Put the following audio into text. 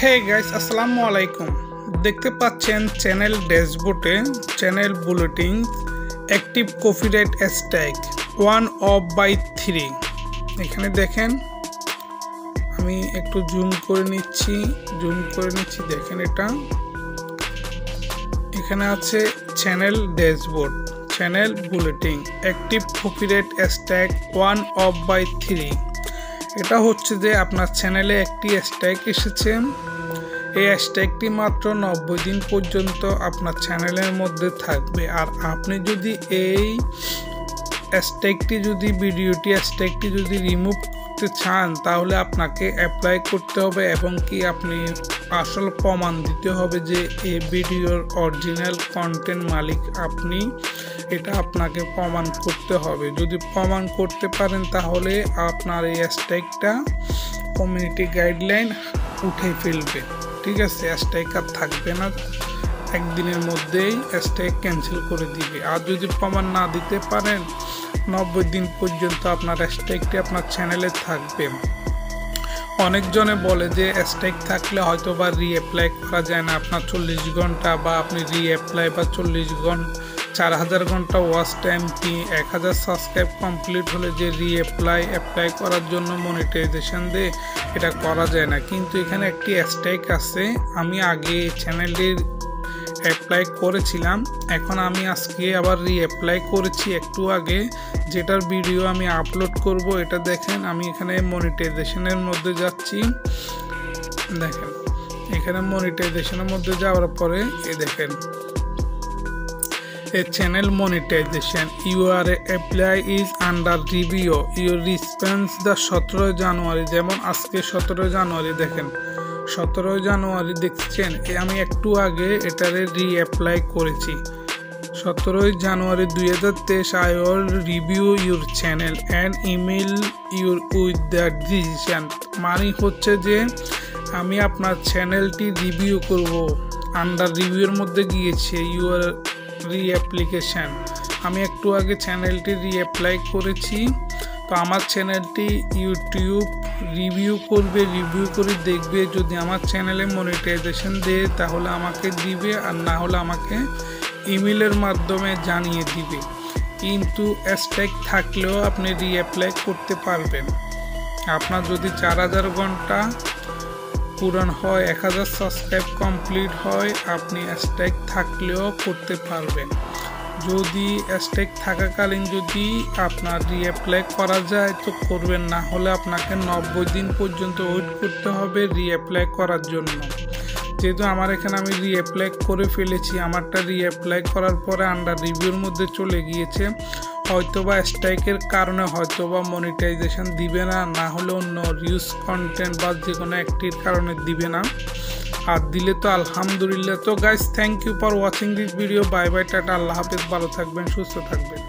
Hey guys, আসসালামু আলাইকুম। দেখতে পাচ্ছেন চ্যানেল ড্যাশবোর্ডে channel bulletin active copyright strike 1/3। এখানে দেখেন, আমি একটু জুম করে নিচ্ছি। দেখেন, এটা এখানে আছে channel dashboard channel bulletin active copyright strike 1/3। এটা হচ্ছে যে আপনার চ্যানেলে একটি স্ট্রাইক এসেছে। এই স্ট্রাইকটি মাত্র 90 দিন পর্যন্ত আপনার চ্যানেলের মধ্যে থাকবে। আর আপনি যদি এই ভিডিওটি স্ট্রাইকটি যদি রিমুভ করতে চান, তাহলে আপনাকে অ্যাপ্লাই করতে হবে এবং কি আপনি আসল প্রমাণ দিতে হবে যে এই ভিডিওর অরিজিনাল কন্টেন্ট মালিক আপনি। এটা আপনাকে প্রমাণ করতে হবে। যদি প্রমাণ করতে পারেন, তাহলে আপনার এই স্ট্রাইকটা কমিউনিটি গাইডলাইন উঠে ফেলবে। ঠিক আছে, স্ট্রাইক আর থাকবে না, একদিনের মধ্যেই স্ট্রাইক ক্যান্সেল করে দিবে। আর যদি প্রমাণ না দিতে পারেন, 90 দিন পর্যন্ত আপনার স্ট্রাইকটি আপনার চ্যানেলে থাকবে। অনেকজনে বলে যে স্ট্রাইক থাকলে হয়তো বা রিঅ্যাপ্লাই করা যায় না, আপনার 40 ঘন্টা বা আপনি রিঅ্যাপ্লাই বা 40 ঘন্টা 4000 ঘন্টা ওয়াচ টাইম কি 1000 সাবস্ক্রাইব কমপ্লিট হলে যে অ্যাপ্লাই করার জন্য মনিটাইজেশন দিয়ে এটা করা যায় না। কিন্তু এখানে একটি স্ট্রাইক আছে। আমি আগে চ্যানেলটির অ্যাপ্লাই করেছিলাম, এখন আমি আজকে আবার রিঅ্যাপ্লাই করেছি একটু আগে, যেটার ভিডিও আমি আপলোড করব। এটা দেখেন, আমি এখানে মনিটাইজেশনের মধ্যে যাচ্ছি। দেখেন, এখানে মনিটাইজেশনের মধ্যে যাওয়ার পরে দেখেন a channel monetization your apply is under review your response the 17 জানুয়ারি। যেমন আজকে 17 জানুয়ারি, দেখেন 17 জানুয়ারি দেখছেন, আমি একটু আগে এটারে রিঅ্যাপ্লাই করেছি। 17 জানুয়ারি 2023 I will review your channel and email you with the decision। মানে হচ্ছে যে আমি আপনার চ্যানেলটি রিভিউ করব। আন্ডার রিভিউর মধ্যে গিয়েছে ইউর রিঅ্যাপ্লিকেশান। আমি একটু আগে চ্যানেলটি রিঅ্যাপ্লাই করেছি। তো আমার চ্যানেলটি ইউটিউব রিভিউ করবে, রিভিউ করে দেখবে। যদি আমার চ্যানেলে মনিটাইজেশন দেয় তাহলে আমাকে দিবে, আর না হলে আমাকে ইমেলের মাধ্যমে জানিয়ে দিবে। কিন্তু স্ট্রাইক থাকলেও আপনি রিঅ্যাপ্লাই করতে পারবেন। আপনার যদি 4000 ঘন্টা পূরণ হয়, 1000 সাবস্ক্রাইব কমপ্লিট হয়, আপনি স্ট্রাইক থাকলেও করতে পারবেন। যদি স্ট্রাইক থাকাকালীন যদি আপনার রিঅ্যাপ্লাই করা যায় তো করবেন, না হলে আপনাকে 90 দিন পর্যন্ত ওয়েট করতে হবে রিঅ্যাপ্লাই করার জন্য। যেহেতু আমার এখানে আমি রিঅ্যাপ্লাই করে ফেলেছি, আমারটা রিঅ্যাপ্লাই করার পরে আন্ডার রিভিউর মধ্যে চলে গিয়েছে। হয়তোবা স্ট্রাইকের কারণে হয়তোবা মনিটাইজেশন দিবে না, না হলে অন্য রিউজ কন্টেন্ট বা যে কোনো একটির কারণে দিবে না। আর দিলে তো আলহামদুলিল্লাহ। তো guys, thank you for watching this video. Bye bye, টাটা, আল্লাহ হাফেজ, ভালো থাকবেন, সুস্থ থাকবেন।